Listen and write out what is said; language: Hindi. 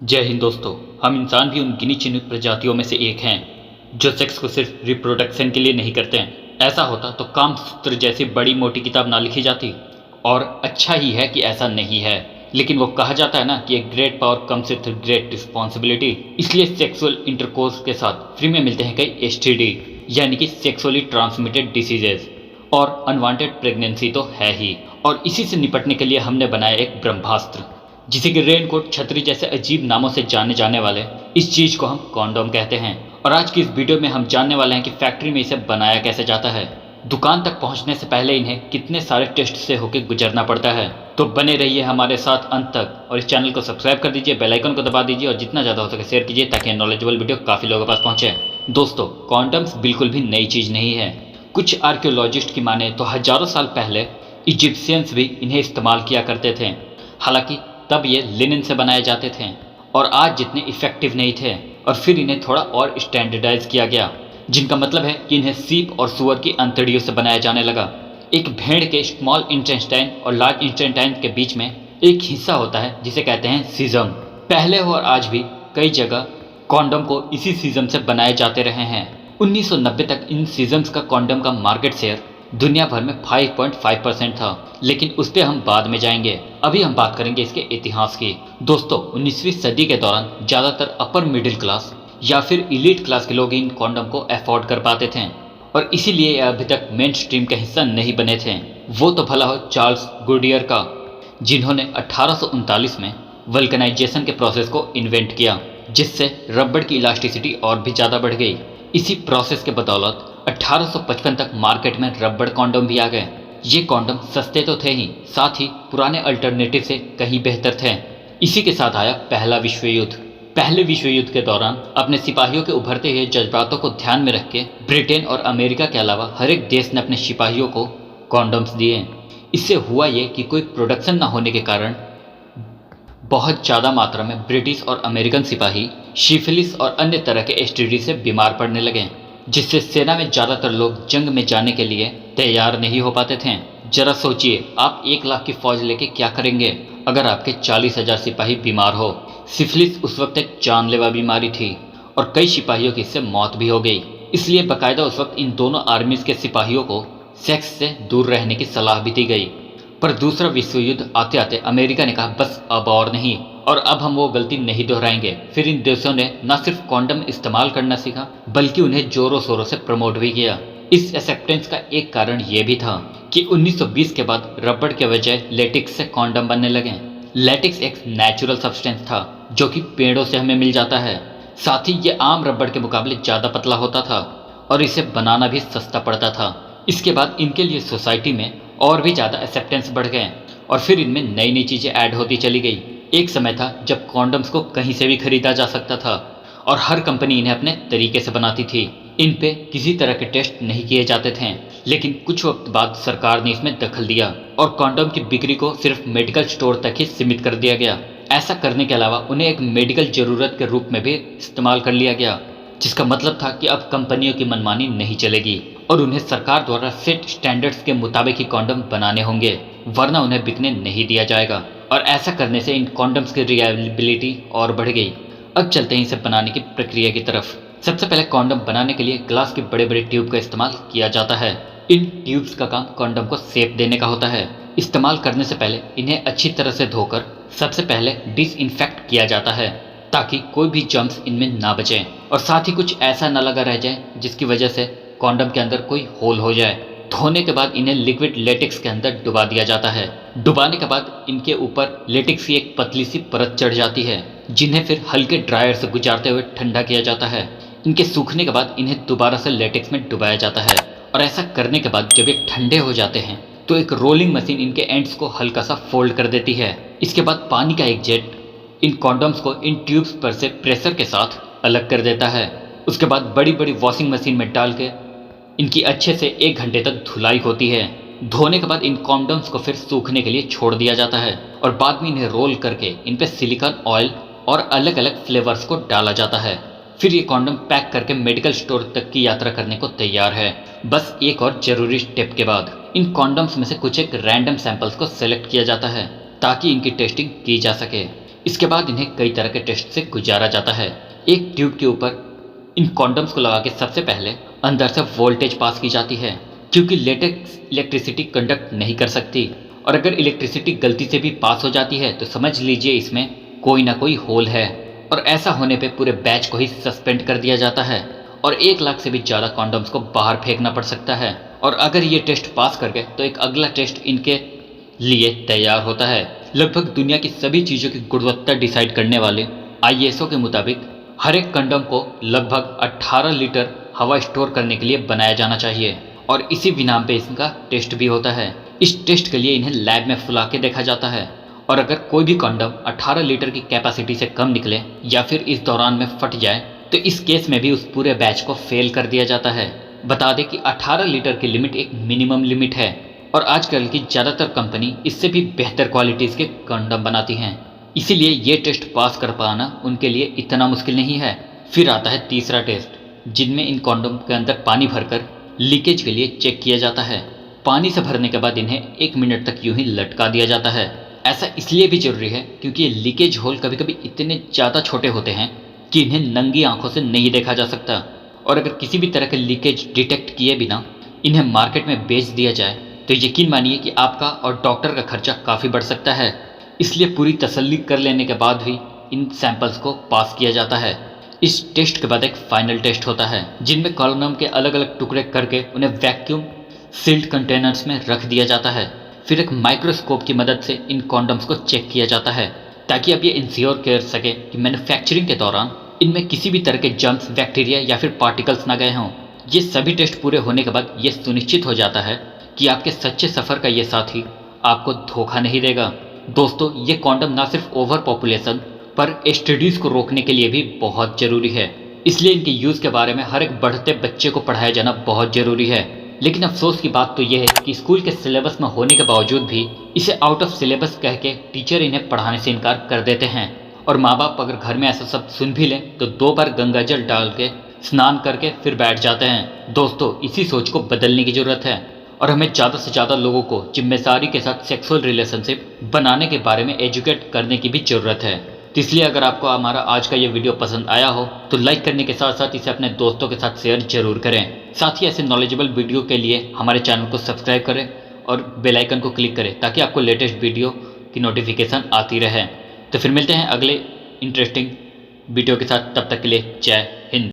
जय हिंद दोस्तों। हम इंसान भी उन गिनी चुनी प्रजातियों में से एक हैं जो सेक्स को सिर्फ रिप्रोडक्शन के लिए नहीं करते हैं। ऐसा होता तो कामसूत्र जैसी बड़ी मोटी किताब ना लिखी जाती। और अच्छा ही है कि ऐसा नहीं है। लेकिन वो कहा जाता है ना कि एक great power comes with great responsibility. इसलिए सेक्सुअल इंटरकोर्स के साथ फ्री में मिलते हैं कई एसटीडी यानी कि सेक्सुअली ट्रांसमिटेड डिसीजेज, और अनवांटेड प्रेगनेंसी तो है ही। और इसी से निपटने के लिए हमने बनाया एक ब्रह्मास्त्र, जिसे कि रेनकोट, छतरी जैसे अजीब नामों से जाने जाने वाले इस चीज को हम कॉन्डोम कहते हैं। और आज की इस वीडियो में हम जानने वाले हैं कि फैक्ट्री में इसे बनाया कैसे जाता है, दुकान तक पहुंचने से पहले इन्हें कितने सारे टेस्ट से होकर गुजरना पड़ता है। तो बने रहिए हमारे साथ अंत तक, और इस चैनल को सब्सक्राइब कर दीजिए, बेल आइकन को दबा दीजिए और जितना ज़्यादा हो सके शेयर कीजिए ताकि नॉलेजेबल वीडियो काफ़ी लोगों के पास पहुंचे। दोस्तों, कॉन्डम्स बिल्कुल भी नई चीज़ नहीं है। कुछ आर्कियोलॉजिस्ट की माने तो हजारों साल पहले इजिप्शियंस भी इन्हें इस्तेमाल किया करते थे। हालांकि तब ये लिनन से बनाए जाते थे और आज जितने इफेक्टिव नहीं थे। और फिर इन्हें थोड़ा और स्टैंडर्डाइज किया गया, जिनका मतलब है कि इन्हें सीप और सुअर की अंतड़ियों से बनाया जाने लगा। एक भेड़ के स्मॉल इंटेस्टाइन और लार्ज इंटेस्टाइन के बीच में एक हिस्सा होता है जिसे कहते हैं सीजम। पहले और आज भी कई जगह कॉन्डम को इसी सीजम से बनाए जाते रहे हैं। 1990 तक इन सीजम्स का कॉन्डम का मार्केट शेयर दुनिया भर में 5.5% था, लेकिन उस पर हम बाद में जाएंगे। अभी हम बात करेंगे इसके इतिहास की। दोस्तों, 19वीं सदी के दौरान ज़्यादातर अपर मिडिल क्लास या फिर इलीट क्लास के लोग इन कॉन्डम को अफोर्ड कर पाते थे, और इसीलिए ये अभी तक मेन स्ट्रीम का हिस्सा नहीं बने थे। वो तो भला हो चार्ल्स गुडियर का, जिन्होंने 1839 में वल्कनाइजेशन के प्रोसेस को इन्वेंट किया, जिससे रबड़ की इलास्टिसिटी और भी ज़्यादा बढ़ गई। इसी प्रोसेस के बदौलत 1855 तक मार्केट में रबड़ कॉन्डम भी आ गए। ये कॉन्डम सस्ते तो थे ही, साथ ही पुराने अल्टरनेटिव से कहीं बेहतर थे। इसी के साथ आया पहला विश्व युद्ध। पहले विश्व युद्ध के दौरान अपने सिपाहियों के उभरते हुए जज्बातों को ध्यान में रख के ब्रिटेन और अमेरिका के अलावा हर एक देश ने अपने सिपाहियों को कॉन्डम्स दिए। इससे हुआ ये कि कोई प्रोडक्शन न होने के कारण बहुत ज़्यादा मात्रा में ब्रिटिश और अमेरिकन सिपाही सिफिलिस और अन्य तरह के एसटीडी से बीमार पड़ने लगे, जिससे सेना में ज़्यादातर लोग जंग में जाने के लिए तैयार नहीं हो पाते थे। जरा सोचिए, आप 1 लाख की फौज लेके क्या करेंगे अगर आपके 40,000 सिपाही बीमार हो। सिफिलिस उस वक्त एक जानलेवा बीमारी थी और कई सिपाहियों की इससे मौत भी हो गई। इसलिए बाकायदा उस वक्त इन दोनों आर्मीज के सिपाहियों को सेक्स से दूर रहने की सलाह भी दी गई। पर दूसरा विश्व युद्ध आते आते अमेरिका ने कहा बस अब और नहीं, और अब हम वो गलती नहीं दोहराएंगे। फिर इन देशों ने न सिर्फ कॉन्डम इस्तेमाल करना सीखा, बल्कि उन्हें जोरों शोरों से प्रमोट भी किया। इस एक्सेप्टेंस का एक कारण ये भी था कि 1920 के बाद रबड़ के बजाय लेटेक्स से कॉन्डम बनने लगे। लेटेक्स एक नेचुरल सब्सटेंस था जो कि पेड़ों से हमें मिल जाता है। साथ ही ये आम रबड़ के मुकाबले ज़्यादा पतला होता था और इसे बनाना भी सस्ता पड़ता था। इसके बाद इनके लिए सोसाइटी में और भी ज़्यादा एक्सेप्टेंस बढ़ गए और फिर इनमें नई नई चीज़ें ऐड होती चली गई। एक समय था जब कॉन्डम्स को कहीं से भी खरीदा जा सकता था और हर कंपनी इन्हें अपने तरीके से बनाती थी। इन पे किसी तरह के टेस्ट नहीं किए जाते थे, लेकिन कुछ वक्त बाद सरकार ने इसमें दखल दिया और कॉन्डम की बिक्री को सिर्फ मेडिकल स्टोर तक ही सीमित कर दिया गया। ऐसा करने के अलावा उन्हें एक मेडिकल ज़रूरत के रूप में भी इस्तेमाल कर लिया गया, जिसका मतलब था कि अब कंपनियों की मनमानी नहीं चलेगी और उन्हें सरकार द्वारा सेट स्टैंडर्ड्स के मुताबिक ही कॉन्डम बनाने होंगे, वरना उन्हें बिकने नहीं दिया जाएगा। और ऐसा करने से इन कॉन्डम्स की रिलायबिलिटी और बढ़ गई। अब चलते हैं इसे बनाने की प्रक्रिया की तरफ। सबसे पहले कॉन्डम बनाने के लिए ग्लास के बड़े बड़े ट्यूब का इस्तेमाल किया जाता है। इन ट्यूब्स का काम कॉन्डम को शेप देने का होता है। इस्तेमाल करने से पहले इन्हें अच्छी तरह से धोकर सबसे पहले डिसइंफेक्ट किया जाता है, ताकि कोई भी जर्म्स इनमें ना बचें और साथ ही कुछ ऐसा न लगा रह जाए जिसकी वजह से कॉन्डम के अंदर कोई होल हो जाए। धोने के बाद इन्हें लिक्विड लेटेक्स के अंदर डुबा दिया जाता है। डुबाने के बाद इनके ऊपर लेटेक्स की एक पतली सी परत चढ़ जाती है, जिन्हें फिर हल्के ड्रायर से गुजारते हुए ठंडा किया जाता है। इनके सूखने के बाद इन्हें दोबारा से लेटेक्स में डुबाया जाता है और ऐसा करने के बाद जब ये ठंडे हो जाते हैं तो एक रोलिंग मशीन इनके एंड्स को हल्का सा फोल्ड कर देती है। इसके बाद पानी का एक जेट इन कॉन्डम्स को इन ट्यूब्स पर से प्रेशर के साथ अलग कर देता है। उसके बाद बड़ी बड़ी वॉशिंग मशीन में डाल के इनकी अच्छे से 1 घंटे तक धुलाई होती है। धोने के बाद इन कॉन्डम्स को फिर सूखने के लिए छोड़ दिया जाता है और बाद में इन्हें रोल करके इन पे सिलिकॉन ऑयल और अलग अलग फ्लेवर्स को डाला जाता है। फिर ये कॉन्डम पैक करके मेडिकल स्टोर तक की यात्रा करने को तैयार है। बस एक और जरूरी स्टेप के बाद इन कॉन्डम्स में से कुछ एक रैंडम सैंपल्स को सेलेक्ट किया जाता है ताकि इनकी टेस्टिंग की जा सके। इसके बाद इन्हें कई तरह के टेस्ट से गुजारा जाता है। एक ट्यूब के ऊपर इन कॉन्डम्स को लगा के सबसे पहले अंदर से वोल्टेज पास की जाती है, क्योंकि लेटेक्स इलेक्ट्रिसिटी कंडक्ट नहीं कर सकती, और अगर इलेक्ट्रिसिटी गलती से भी पास हो जाती है तो समझ लीजिए इसमें कोई ना कोई होल है, और ऐसा होने पे पूरे बैच को ही सस्पेंड कर दिया जाता है और 1 लाख से भी ज़्यादा कॉन्डम्स को बाहर फेंकना पड़ सकता है। और अगर ये टेस्ट पास कर गए तो एक अगला टेस्ट इनके लिए तैयार होता है। लगभग दुनिया की सभी चीज़ों की गुणवत्ता डिसाइड करने वाले ISO के मुताबिक हर एक कंडम को लगभग 18 लीटर हवा स्टोर करने के लिए बनाया जाना चाहिए, और इसी विनाम पे इसका टेस्ट भी होता है। इस टेस्ट के लिए इन्हें लैब में फुला के देखा जाता है, और अगर कोई भी कंडम 18 लीटर की कैपेसिटी से कम निकले या फिर इस दौरान में फट जाए तो इस केस में भी उस पूरे बैच को फेल कर दिया जाता है। बता दें कि 18 लीटर की लिमिट एक मिनिमम लिमिट है, और आजकल की ज़्यादातर कंपनी इससे भी बेहतर क्वालिटीज़ के कंडम बनाती हैं, इसीलिए ये टेस्ट पास कर पाना उनके लिए इतना मुश्किल नहीं है। फिर आता है तीसरा टेस्ट, जिनमें इन कंडम के अंदर पानी भरकर लीकेज के लिए चेक किया जाता है। पानी से भरने के बाद इन्हें 1 मिनट तक यूं ही लटका दिया जाता है। ऐसा इसलिए भी जरूरी है क्योंकि ये लीकेज होल कभी कभी इतने ज़्यादा छोटे होते हैं कि इन्हें नंगी आंखों से नहीं देखा जा सकता, और अगर किसी भी तरह के लीकेज डिटेक्ट किए बिना इन्हें मार्केट में बेच दिया जाए तो यकीन मानिए कि आपका और डॉक्टर का खर्चा काफ़ी बढ़ सकता है। इसलिए पूरी तसल्ली कर लेने के बाद भी इन सैंपल्स को पास किया जाता है। इस टेस्ट के बाद एक फाइनल टेस्ट होता है, जिनमें कॉलम के अलग अलग टुकड़े करके उन्हें वैक्यूम सील्ड कंटेनर्स में रख दिया जाता है। फिर एक माइक्रोस्कोप की मदद से इन कॉन्डम्स को चेक किया जाता है, ताकि अब ये इंश्योर कर सके कि मैन्युफैक्चरिंग के दौरान इनमें किसी भी तरह के जर्म्स, बैक्टीरिया या फिर पार्टिकल्स ना गए हों। ये सभी टेस्ट पूरे होने के बाद ये सुनिश्चित हो जाता है कि आपके सच्चे सफ़र का ये साथी आपको धोखा नहीं देगा। दोस्तों, ये कॉन्डम ना सिर्फ ओवर पॉपुलेशन पर STDs को रोकने के लिए भी बहुत ज़रूरी है, इसलिए इनके यूज़ के बारे में हर एक बढ़ते बच्चे को पढ़ाया जाना बहुत ज़रूरी है। लेकिन अफसोस की बात तो यह है कि स्कूल के सिलेबस में होने के बावजूद भी इसे आउट ऑफ सिलेबस कह के टीचर इन्हें पढ़ाने से इनकार कर देते हैं, और माँ बाप अगर घर में ऐसा सब सुन भी लें तो 2 बार गंगा जल डाल के स्नान करके फिर बैठ जाते हैं। दोस्तों, इसी सोच को बदलने की ज़रूरत है, और हमें ज़्यादा से ज़्यादा लोगों को जिम्मेदारी के साथ सेक्सुअल रिलेशनशिप बनाने के बारे में एजुकेट करने की भी ज़रूरत है। तो इसलिए अगर आपको हमारा आज का ये वीडियो पसंद आया हो तो लाइक करने के साथ साथ इसे अपने दोस्तों के साथ शेयर जरूर करें। साथ ही ऐसे नॉलेजेबल वीडियो के लिए हमारे चैनल को सब्सक्राइब करें और बेल आइकन को क्लिक करें, ताकि आपको लेटेस्ट वीडियो की नोटिफिकेशन आती रहे। तो फिर मिलते हैं अगले इंटरेस्टिंग वीडियो के साथ, तब तक के लिए जय हिंद।